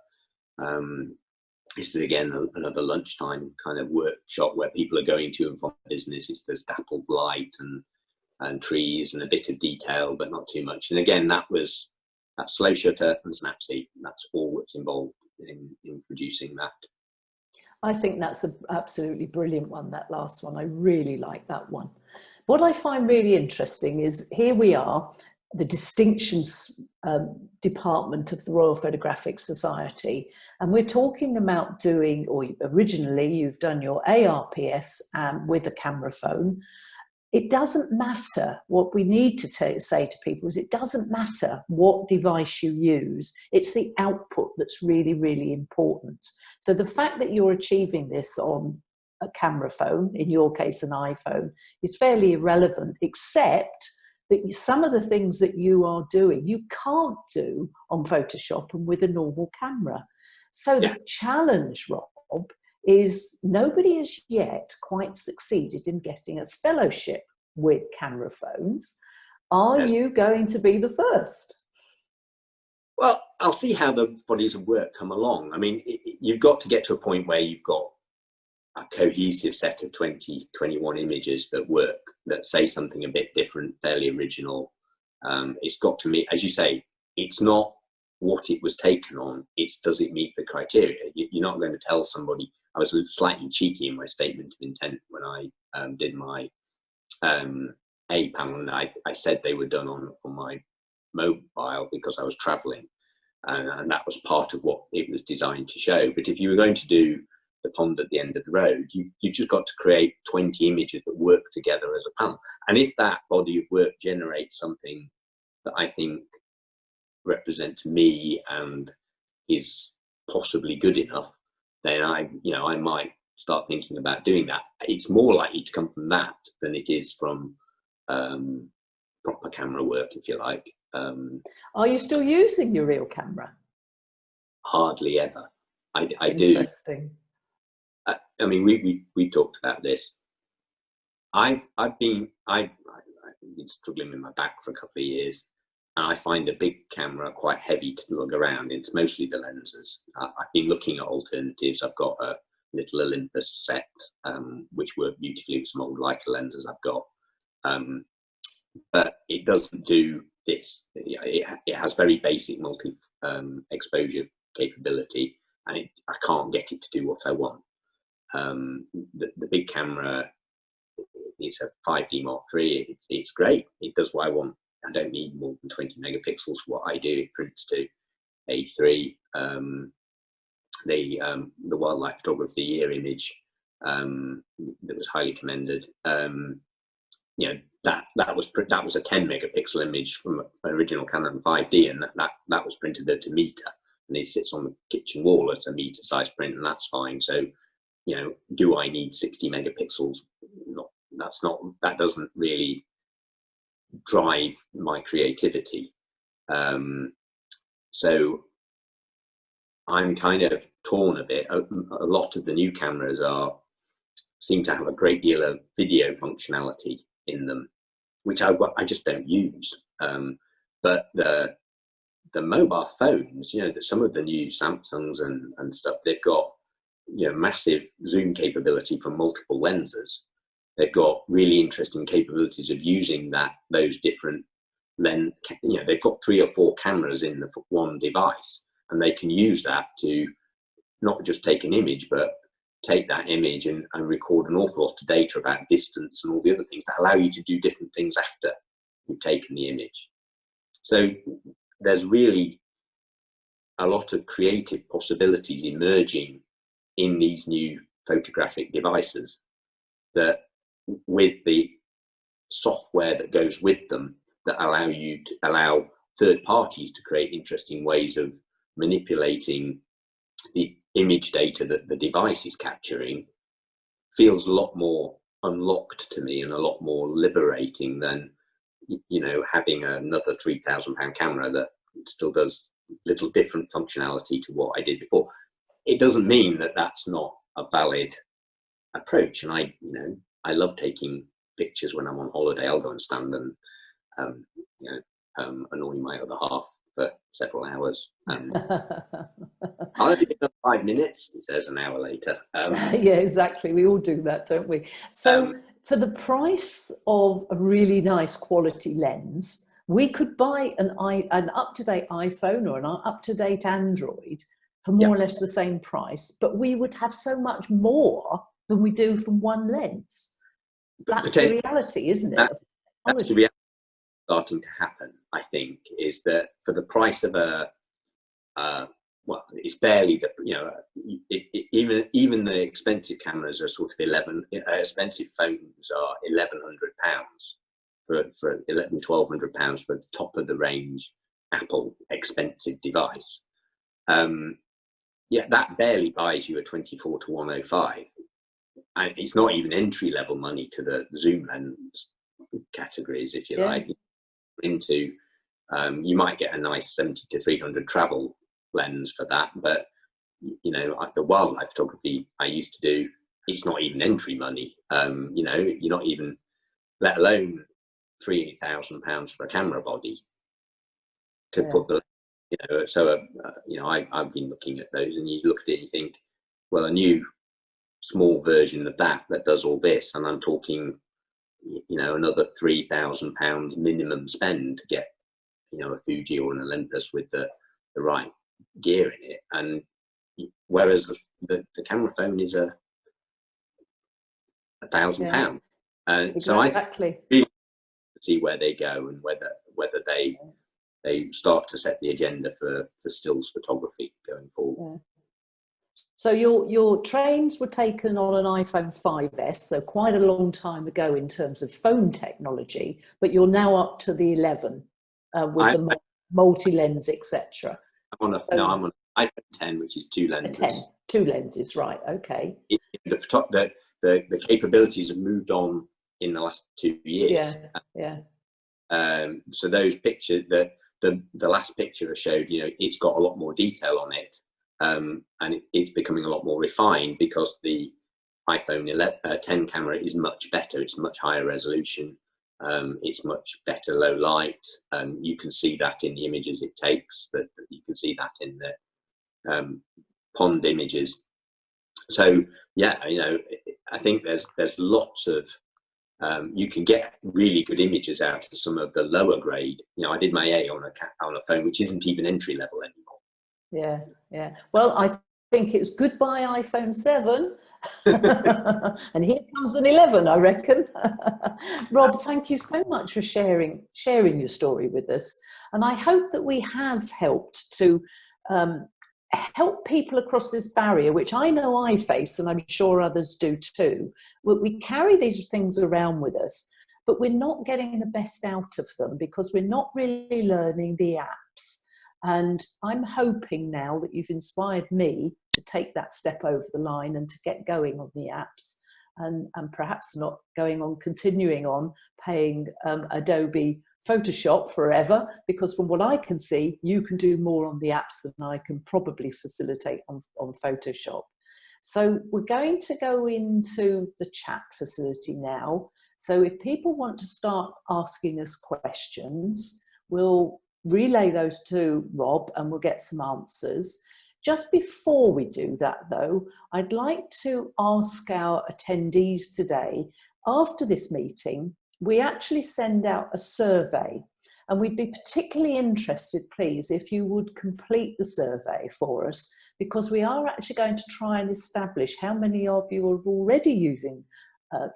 This is again another lunchtime kind of workshop where people are going to and from business. There's dappled light and trees and a bit of detail, but not too much. And again, that slow shutter and Snapseed. That's all that's involved in producing that. I think that's an absolutely brilliant one, that last one. I really like that one. What I find really interesting is here we are, the distinctions department of the Royal Photographic Society, and we're talking about doing, or originally you've done your ARPS with a camera phone. It doesn't matter. What we need to say to people is it doesn't matter what device you use, it's the output that's really, really important. So the fact that you're achieving this on a camera phone, in your case an iPhone, is fairly irrelevant, except that some of the things that you are doing, you can't do on Photoshop and with a normal camera. So the challenge, Rob, is nobody has yet quite succeeded in getting a fellowship with camera phones. Are you going to be the first? Well, I'll see how the bodies of work come along. I mean, you've got to get to a point where you've got a cohesive set of 20, 21 images that work, that say something a bit different, fairly original. It's got to meet, as you say, it's not what it was taken on, it's does it meet the criteria. You're not going to tell somebody. I was slightly cheeky in my statement of intent when I did my A panel, and I said they were done on my mobile because I was traveling, and that was part of what it was designed to show. But if you were going to do the pond at the end of the road, you've just got to create 20 images that work together as a panel. And if that body of work generates something that I think represents me and is possibly good enough, then I might start thinking about doing that. It's more likely to come from that than it is from proper camera work, if you like. Are you still using your real camera? Hardly ever. I do. Interesting. I mean, we talked about this. I've been struggling with my back for a couple of years, and I find a big camera quite heavy to lug around. It's mostly the lenses. I've been looking at alternatives. I've got a little Olympus set, which work beautifully with some old Leica lenses I've got, but it doesn't do this. It has very basic multi exposure capability, and I can't get it to do what I want. The big camera, it's a 5D Mark III. It's great. It does what I want I don't need more than 20 megapixels for what I do. It prints to A3. The Wildlife Photographer of the Year image that was highly commended. You know, that was a 10 megapixel image from an original Canon 5D, and that was printed at a meter, and it sits on the kitchen wall at a meter size print, and that's fine. So, you know, do I need 60 megapixels? That doesn't really drive my creativity. So I'm kind of torn a bit. A lot of the new cameras seem to have a great deal of video functionality in them, which I just don't use. But the mobile phones, you know, that some of the new Samsungs and stuff, they've got, you know, massive zoom capability from multiple lenses. They've got really interesting capabilities of using those different lens. You know, they've got 3 or 4 cameras in the one device, and they can use that to not just take an image, but take that image and record an awful lot of data about distance and all the other things that allow you to do different things after you've taken the image. So there's really a lot of creative possibilities emerging in these new photographic devices, that with the software that goes with them, that allow third parties to create interesting ways of manipulating the image data that the device is capturing, feels a lot more unlocked to me and a lot more liberating than, you know, having another £3,000 camera that still does little different functionality to what I did before. It doesn't mean that that's not a valid approach, and I love taking pictures when I'm on holiday. I'll go and stand and annoy my other half for several hours. I'll only be another 5 minutes, it says an hour later. Yeah, exactly. We all do that, don't we? So for the price of a really nice quality lens, we could buy an up-to-date iPhone or an up-to-date Android for more or less the same price, but we would have so much more than we do from one lens. That's the reality, isn't it? That's the reality starting to happen, I think, is that for the price of well, it's barely the, you know, even the expensive cameras are sort of expensive phones are £1,100 for £1,200 for the top of the range Apple expensive device. Yeah, that barely buys you a 24 to 105, and it's not even entry level money to the zoom lens categories, if you like. Into you might get a nice 70 to 300 travel lens for that, but you know, the wildlife photography I used to do, it's not even entry money. You know, you're not even, let alone £3,000 for a camera body to put the, you know. So you know, I've been looking at those, and you look at it and you think, well, a new small version of that does all this, and I'm talking, you know, another £3,000 minimum spend to get, you know, a Fuji or an Olympus with the right gear in it. And whereas the camera phone is £1,000, and exactly. so I really see where they go, and whether they start to set the agenda for stills photography going forward. So your trains were taken on an iPhone 5S, so quite a long time ago in terms of phone technology, but you're now up to the 11 with the multi-lens, etc. I'm on an iPhone 10, which is 2 lenses. 10, 2 lenses, right? Okay. The capabilities have moved on in the last 2 years. So those pictures, the last picture I showed, you know, it's got a lot more detail on it, and it's becoming a lot more refined because the iPhone 10 camera is much better. It's much higher resolution. It's much better low light. You can see that in the images it takes. That you can see that in the pond images. So yeah, you know, I think there's lots of you can get really good images out of some of the lower grade. You know, I did my A on a phone which isn't even entry level anymore. Yeah. Well, I think it's goodbye iPhone 7 And here comes an 11, I reckon. Rob, thank you so much for sharing your story with us. And I hope that we have helped to help people across this barrier, which I know I face, and I'm sure others do too. We carry these things around with us, but we're not getting the best out of them because we're not really learning the apps. And I'm hoping now that you've inspired me to take that step over the line and to get going on the apps, and perhaps not continuing on paying Adobe Photoshop forever, because from what I can see, you can do more on the apps than I can probably facilitate on Photoshop. So we're going to go into the chat facility now. So if people want to start asking us questions, we'll relay those to Rob and we'll get some answers. Just before we do that though, I'd like to ask our attendees today, after this meeting, we actually send out a survey, and we'd be particularly interested, please, if you would complete the survey for us, because we are actually going to try and establish how many of you are already using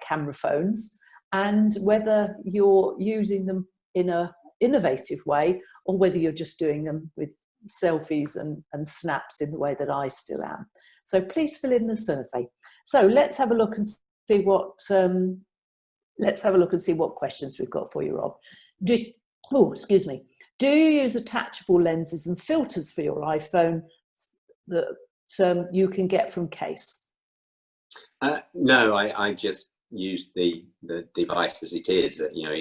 camera phones and whether you're using them in an innovative way or whether you're just doing them with selfies and snaps in the way that I still am. So please fill in the survey. So let's have a look and see what questions we've got for you, Rob. Excuse me. Do you use attachable lenses and filters for your iPhone that you can get from Case? No, I just use the device as it is. You know,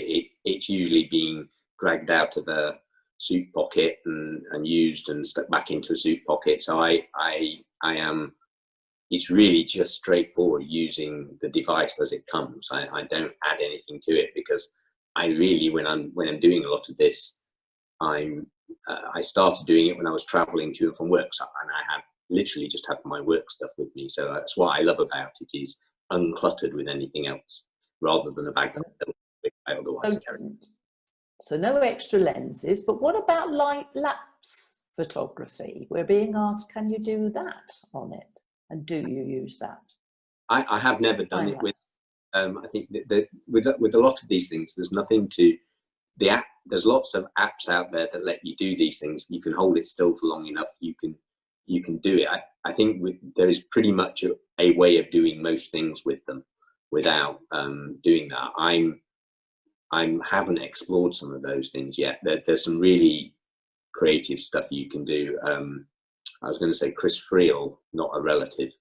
it's usually being dragged out of a suit pocket and used and stuck back into a suit pocket. So I am. It's really just straightforward using the device as it comes. I don't add anything to it because I really, when I'm doing a lot of this, I started doing it when I was traveling to and from work, and I have literally just had my work stuff with me. So that's what I love about it, is uncluttered with anything else, rather than a bag I otherwise carry. So no extra lenses, but what about lapse photography? We're being asked, can you do that on it? And do you use that? I have never done it with. I think that with a lot of these things, there's nothing to the app. There's lots of apps out there that let you do these things. You can hold it still for long enough. You can do it. I think there is pretty much a way of doing most things with them without doing that. I haven't explored some of those things yet. There's some really creative stuff you can do. I was going to say Chris Friel, not a relative,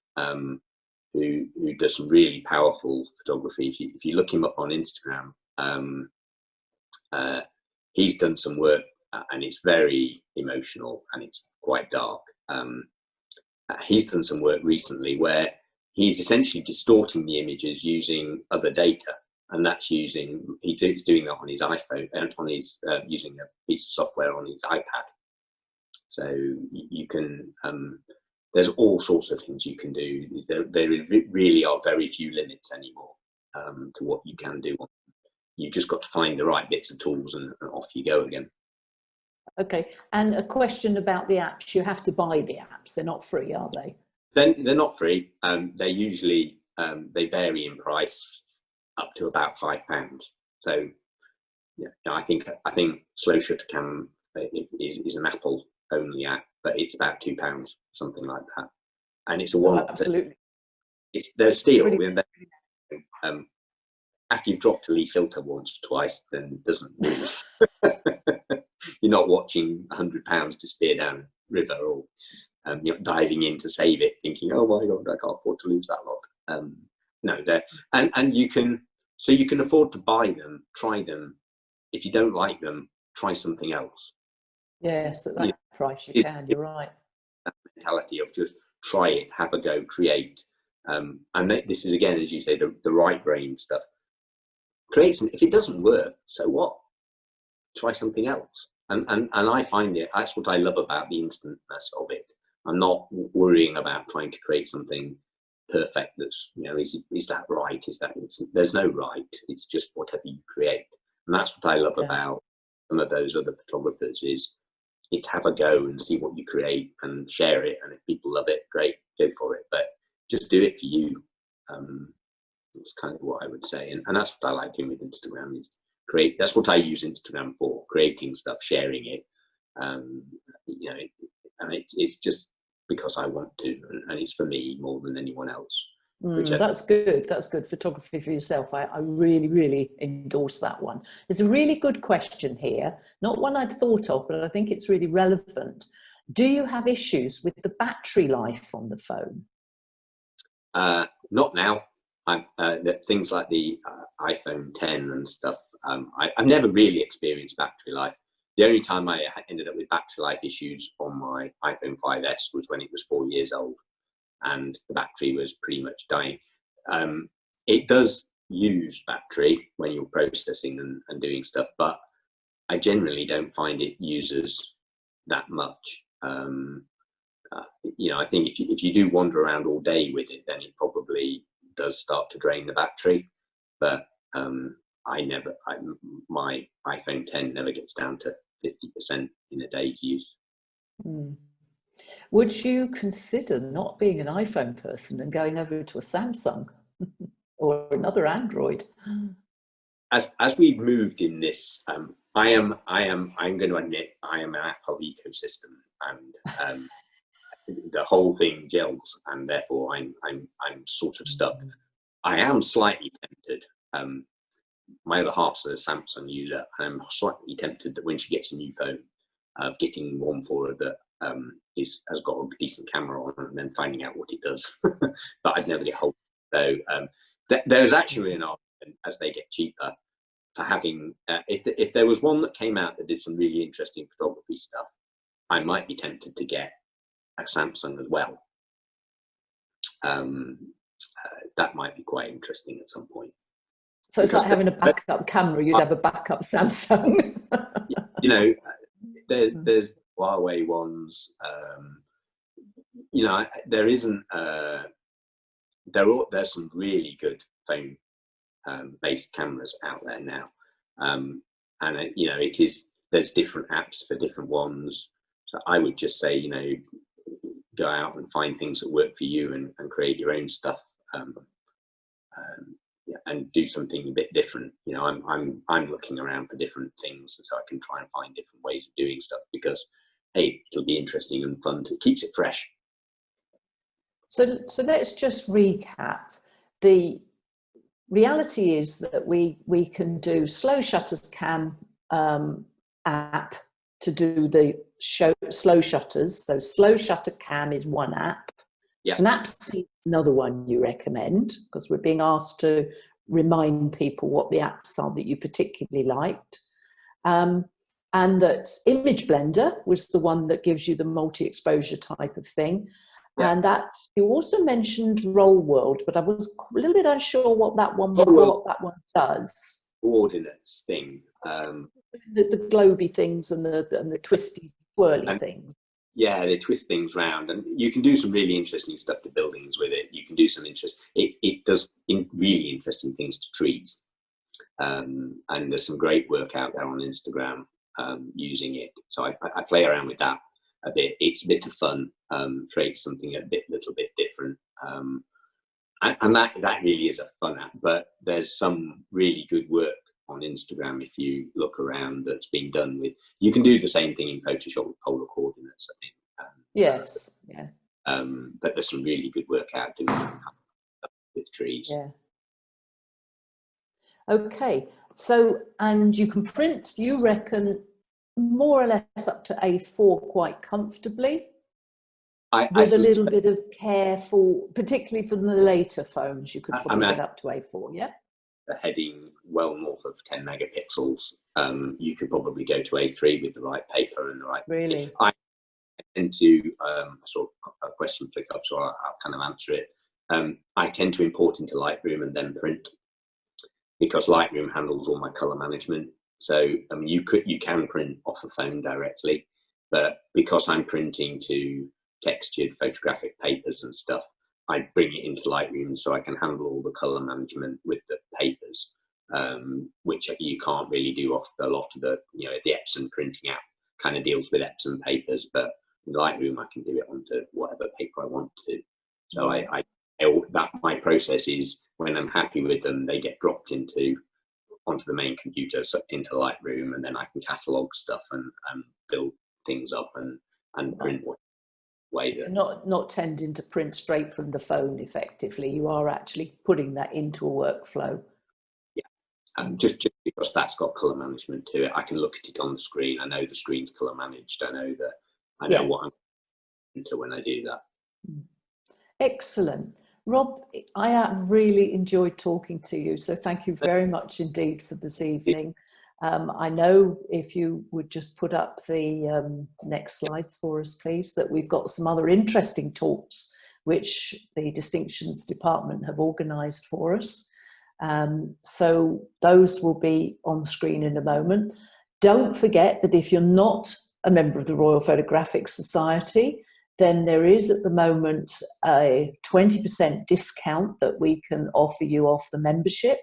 who does some really powerful photography. If you look him up on Instagram, he's done some work and it's very emotional and it's quite dark. He's done some work recently where he's essentially distorting the images using other data, and that's he's doing that on his iPhone and on his using a piece of software on his iPad. So you can, there's all sorts of things you can do. There really are very few limits anymore to what you can do. You've just got to find the right bits of tools and off you go again. Okay, and a question about the apps. You have to buy the apps. They're not free, are they? They're not free. They're usually, they vary in price up to about £5. So yeah, I think Slow Shutter Cam is an Apple only app, but it's about £2, something like that. And it's a one. Absolutely. They're steel. After you've dropped a leaf filter once or twice, then it doesn't move. You're not watching £100 disappear down a river, or you're diving in to save it, thinking, "Oh my God, I can't afford to lose that lot." No, and you can afford to buy them, try them. If you don't like them, try something else. Yes, at that price you can. You're right. That mentality of just try it, have a go, create, and this is again, as you say, the right brain stuff. Create some. If it doesn't work, so what? Try something else. And I find that's what I love about the instantness of it. I'm not worrying about trying to create something perfect that's, is that right? There's no right. It's just whatever you create. And that's what I love about some of those other photographers, is it's have a go and see what you create and share it. And if people love it, great, go for it. But just do it for you. That's kind of what I would say, and that's what I like doing with Instagram, is create. That's what I use Instagram for: creating stuff, sharing it. You know, and it's just because I want to, and it's for me more than anyone else. That's good. That's good photography for yourself. I really, really endorse that one. There's a really good question here, not one I'd thought of, but I think it's really relevant. Do you have issues with the battery life on the phone? Not now. Things like the iPhone 10 and stuff, I've never really experienced battery life. The only time I ended up with battery life issues on my iPhone 5S was when it was 4 years old and the battery was pretty much dying. It does use battery when you're processing and doing stuff, but I generally don't find it uses that much. You know, I think if you do wander around all day with it, then it probably does start to drain the battery. But my iPhone 10 never gets down to 50% in a day's use. Would you consider not being an iPhone person and going over to a Samsung or another Android? As we've moved in this, I'm going to admit I am an Apple ecosystem, and the whole thing gels, and therefore I'm sort of stuck. I am slightly tempted. My other half's a Samsung user, and I'm slightly tempted that when she gets a new phone, getting one for her that has got a decent camera on, and then finding out what it does. But I'd never get hold of it. So there's actually an argument, as they get cheaper, for having if there was one that came out that did some really interesting photography stuff, I might be tempted to get a Samsung as well. That might be quite interesting at some point. So it's like having a backup camera. You'd have a backup Samsung. You know, there's Huawei ones. You know, there isn't. There's some really good phone based cameras out there now, and you know, there's different apps for different ones. So I would just say, you know, go out and find things that work for you and create your own stuff. And do something a bit different. You know, I'm looking around for different things, and so I can try and find different ways of doing stuff, because hey, it'll be interesting and fun. It keeps it fresh. So let's just recap. The reality is that we can do slow shutters cam app to do the slow shutters. So slow shutter cam is one app. Yeah. Snapseed, another one you recommend, because we're being asked to remind people what the apps are that you particularly liked. And that Image Blender was the one that gives you the multi-exposure type of thing. Yeah. And that you also mentioned Roll World, but I was a little bit unsure what that one does. Coordinates thing. The globy things and the twisty, swirly things. Yeah, they twist things round, and you can do some really interesting stuff to buildings with it. You can do some it does really interesting things to trees. And there's some great work out there on Instagram using it. So I play around with that a bit. It's a bit of fun, create something little bit different. And that really is a fun app, but there's some really good work on Instagram if you look around that's being done with. You can do the same thing in Photoshop with polar coordinates, I think. Yes, yeah. But there's some really good work out doing with trees. Yeah. Okay, so and you can print, you reckon, more or less up to A4 quite comfortably, with a little bit of care for, particularly for the later phones, you could probably get up to A4, yeah? The heading well north of 10 megapixels, you could probably go to A3 with the right paper and the right. Really? I tend to, I saw a question flick up, so I'll kind of answer it. I tend to import into Lightroom and then print, because Lightroom handles all my color management. So you can print off a phone directly, but because I'm printing to textured photographic papers and stuff, I bring it into Lightroom so I can handle all the color management with the papers, which you can't really do off a lot of the Epson printing app kind of deals with Epson papers, but in Lightroom I can do it onto whatever paper I want to. So I that my process is, when I'm happy with them, they get dropped onto the main computer, sucked into Lightroom, and then I can catalogue stuff and build things up and print way that. Not tending to print straight from the phone effectively. You are actually putting that into a workflow. Yeah, just because that's got colour management to it, I can look at it on the screen. I know the screen's colour managed. I know what I'm into when I do that. Excellent. Rob, I really enjoyed talking to you, so thank you very much indeed for this evening. I know, if you would just put up the next slides for us, please, that we've got some other interesting talks which the Distinctions Department have organised for us. So those will be on screen in a moment. Don't forget that if you're not a member of the Royal Photographic Society, then there is at the moment a 20% discount that we can offer you off the membership.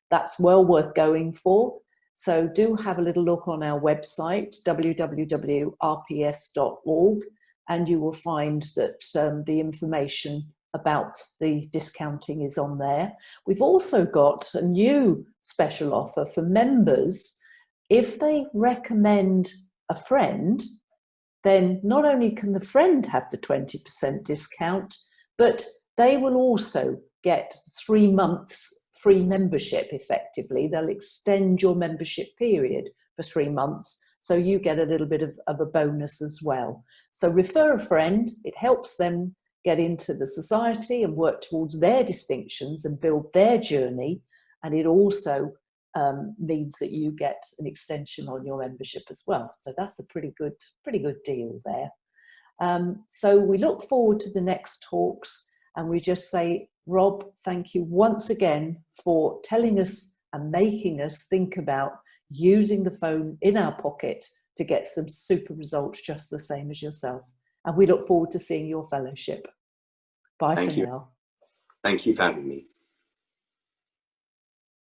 That's well worth going for. So do have a little look on our website, www.rps.org, and you will find that the information about the discounting is on there. We've also got a new special offer for members. If they recommend a friend, then not only can the friend have the 20% discount, but they will also get 3 months free membership effectively. They'll extend your membership period for 3 months, so you get a little bit of a bonus as well. So refer a friend, it helps them get into the society and work towards their distinctions and build their journey, and it also means that you get an extension on your membership as well. So that's a pretty good deal there. So we look forward to the next talks, and we just say, Rob, thank you once again for telling us and making us think about using the phone in our pocket to get some super results just the same as yourself. And we look forward to seeing your fellowship. Bye for now. Thank you for having me.